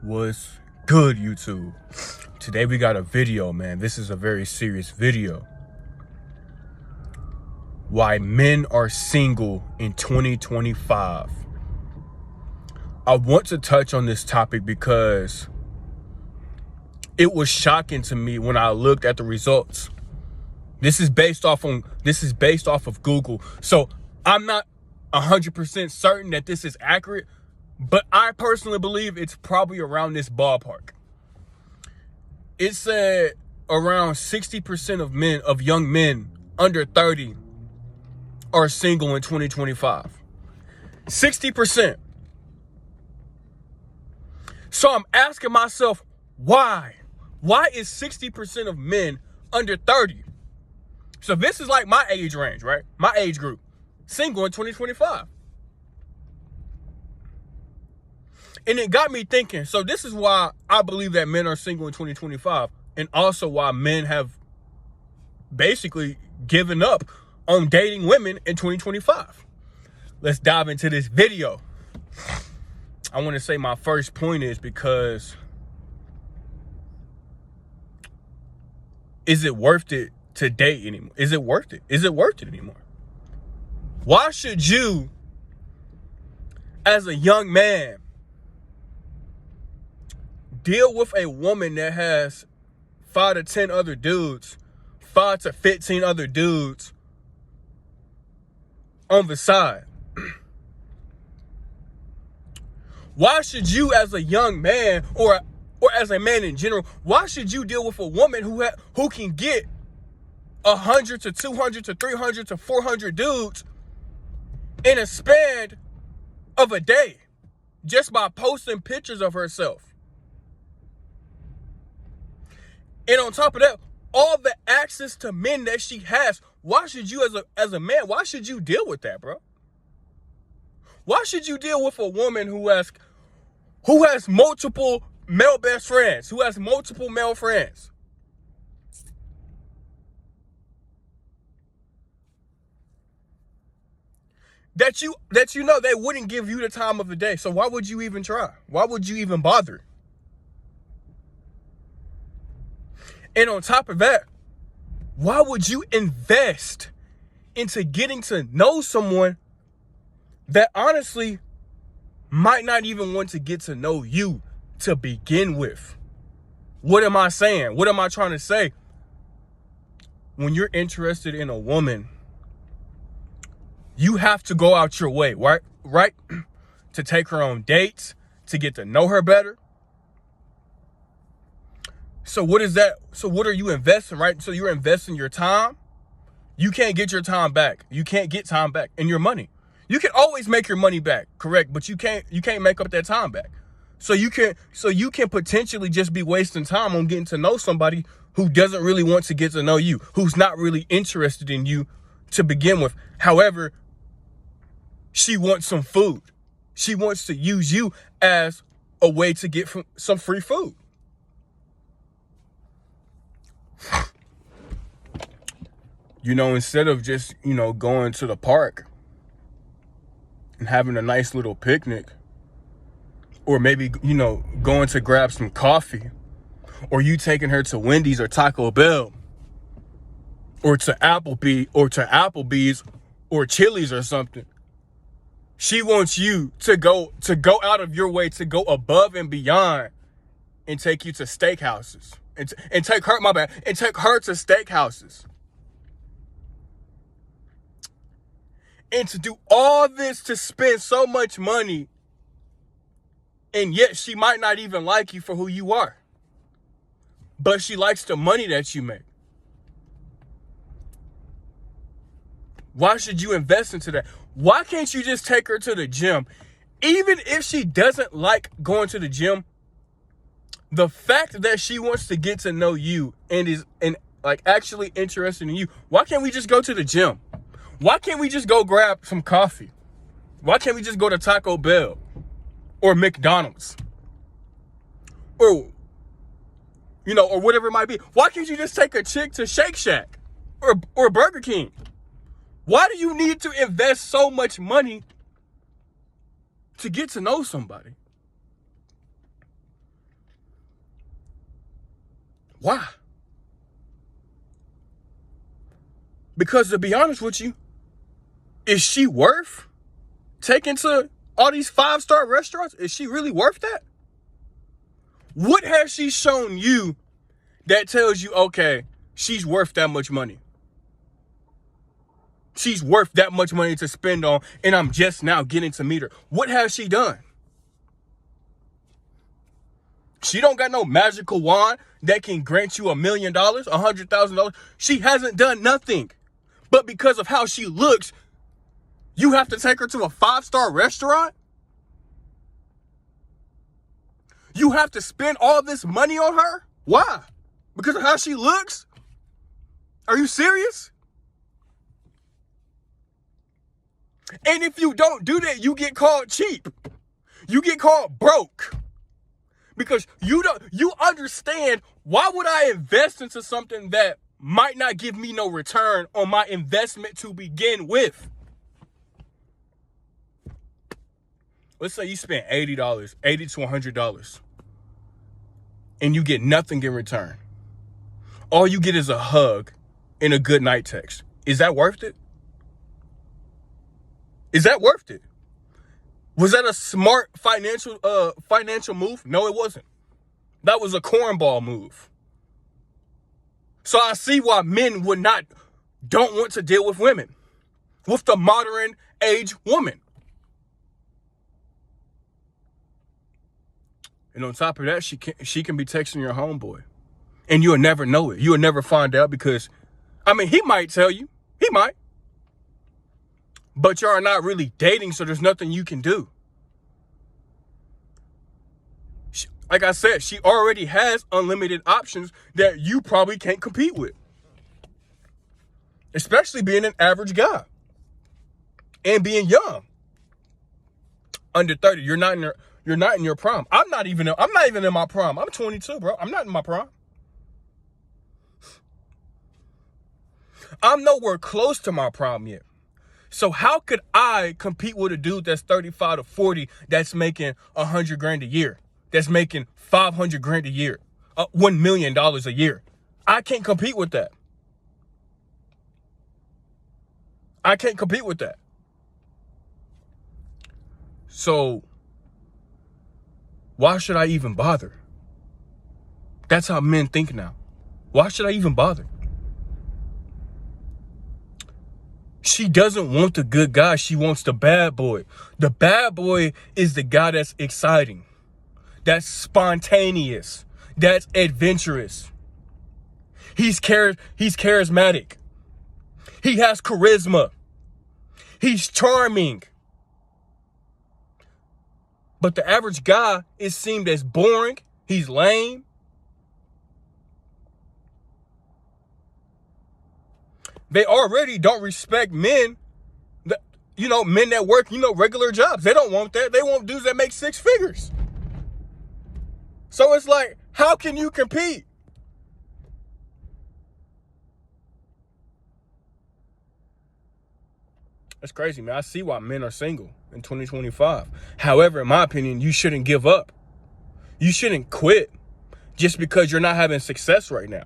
What's good, YouTube? Today we got a video, man. This is a very serious video. Why men are single in 2025. I want to touch on this topic because it was shocking to me when I looked at the results. This is based off of Google. So I'm not 100% certain that this is accurate, but I personally believe it's probably around this ballpark. It said around 60% of young men under 30 are single in 2025. 60%. So I'm asking myself, why? Why is 60% of men under 30? So this is like my age range, right? My age group, single in 2025. And it got me thinking, so this is why I believe that men are single in 2025, and also why men have basically given up on dating women in 2025. Let's dive into this video. I want to say my first point is because is it worth it to date anymore? Is it worth it? Is it worth it anymore? Why should you, as a young man, deal with a woman that has 5 to 10 other dudes, 5 to 15 other dudes on the side? Why should you, as a young man, or as a man in general, why should you deal with a woman who can get 100 to 200 to 300 to 400 dudes in a span of a day just by posting pictures of herself? And on top of that, all the access to men that she has, why should you as a man, why should you deal with that, bro? Why should you deal with a woman who has multiple male best friends, who has multiple male friends? That you know they wouldn't give you the time of the day. So why would you even try? Why would you even bother? And on top of that, why would you invest into getting to know someone that honestly might not even want to get to know you to begin with? What am I saying? What am I trying to say? When you're interested in a woman, you have to go out your way, right? To take her on dates, to get to know her better. So what is that? So what are you investing, right? So you're investing your time. You can't get your time back. You can't get time back and your money. You can always make your money back, correct? But you can't make up that time back. So you can potentially just be wasting time on getting to know somebody who doesn't really want to get to know you, who's not really interested in you to begin with. However, she wants some food. She wants to use you as a way to get some free food. Instead of just, going to the park and having a nice little picnic, or maybe, going to grab some coffee, or you taking her to Wendy's or Taco Bell, or to Applebee's or Chili's or something. She wants you to go out of your way, to go above and beyond, and take you to steakhouses and take her to steakhouses. And to do all this, to spend so much money, and yet she might not even like you for who you are. But she likes the money that you make. Why should you invest into that? Why can't you just take her to the gym? Even if she doesn't like going to the gym, the fact that she wants to get to know you and is actually interested in you, why can't we just go to the gym? Why can't we just go grab some coffee? Why can't we just go to Taco Bell or McDonald's or whatever it might be? Why can't you just take a chick to Shake Shack or Burger King? Why do you need to invest so much money to get to know somebody? Why? Because to be honest with you, is she worth taking to all these 5-star restaurants? Is she really worth that? What has she shown you that tells you, okay, she's worth that much money? She's worth that much money to spend on, and I'm just now getting to meet her. What has she done? She don't got no magical wand that can grant you $1 million, $100,000. She hasn't done nothing. But because of how she looks, you have to take her to a 5-star restaurant? You have to spend all this money on her? Why? Because of how she looks? Are you serious? And if you don't do that, you get called cheap. You get called broke. Because you understand, why would I invest into something that might not give me no return on my investment to begin with? Let's say you spend $80, $80 to $100, and you get nothing in return. All you get is a hug and a good night text. Is that worth it? Is that worth it? Was that a smart financial move? No, it wasn't. That was a cornball move. So I see why men don't want to deal with women, with the modern age woman. And on top of that, she can be texting your homeboy, and you'll never know it. You'll never find out because, he might tell you. He might. But y'all are not really dating, so there's nothing you can do. Like I said, she already has unlimited options that you probably can't compete with. Especially being an average guy. And being young. Under 30, you're not in your prime. I'm not even in my prime. I'm 22, bro. I'm not in my prime. I'm nowhere close to my prime yet. So how could I compete with a dude that's 35 to 40 that's making $100,000 a year, that's making $500,000 a year, $1 million a year? I can't compete with that. I can't compete with that. So why should I even bother? That's how men think now. Why should I even bother? She doesn't want the good guy. She wants the bad boy. The bad boy is the guy that's exciting, that's spontaneous, that's adventurous. He's charismatic. He has charisma. He's charming. But the average guy is seen as boring. He's lame. They already don't respect men, men that work, regular jobs. They don't want that. They want dudes that make 6 figures. So it's like, how can you compete? That's crazy, man. I see why men are single in 2025. However, in my opinion, you shouldn't give up. You shouldn't quit just because you're not having success right now.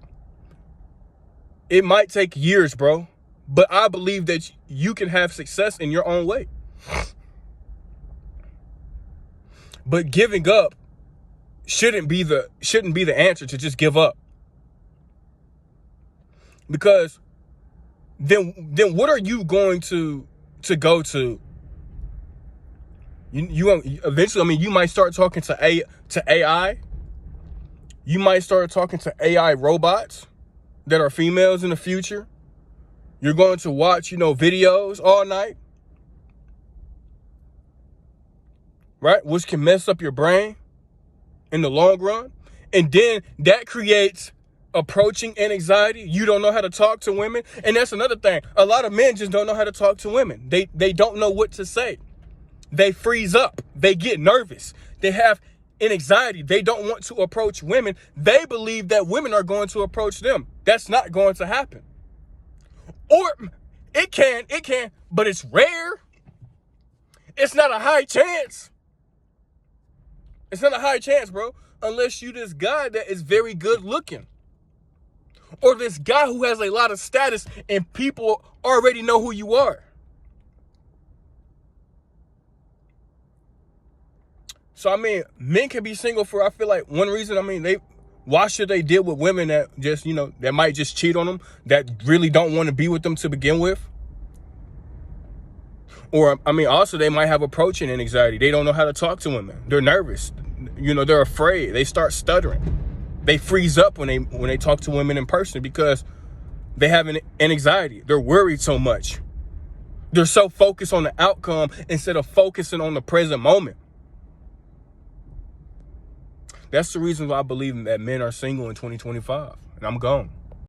It might take years, bro, but I believe that you can have success in your own way. But giving up shouldn't be the answer, to just give up. Because then what are you going to go to? You eventually, you might start talking to AI. You might start talking to AI robots that are females in the future. You're going to watch, videos all night, right? Which can mess up your brain in the long run. And then that creates approaching anxiety. You don't know how to talk to women. And that's another thing. A lot of men just don't know how to talk to women. They don't know what to say. They freeze up. They get nervous. They have anxiety. They don't want to approach women. They believe that women are going to approach them. That's not going to happen. Or it can, but it's rare. It's not a high chance. It's not a high chance, bro, unless you this guy that is very good looking. or this guy who has a lot of status and people already know who you are. So, I mean, men can be single for, I feel like, one reason. I mean, why should they deal with women that just, that might just cheat on them, that really don't want to be with them to begin with? Or, I mean, also they might have approaching anxiety. They don't know how to talk to women. They're nervous. They're afraid. They start stuttering. They freeze up when they talk to women in person because they have an anxiety. They're worried so much. They're so focused on the outcome instead of focusing on the present moment. That's the reason why I believe that men are single in 2025. And I'm gone.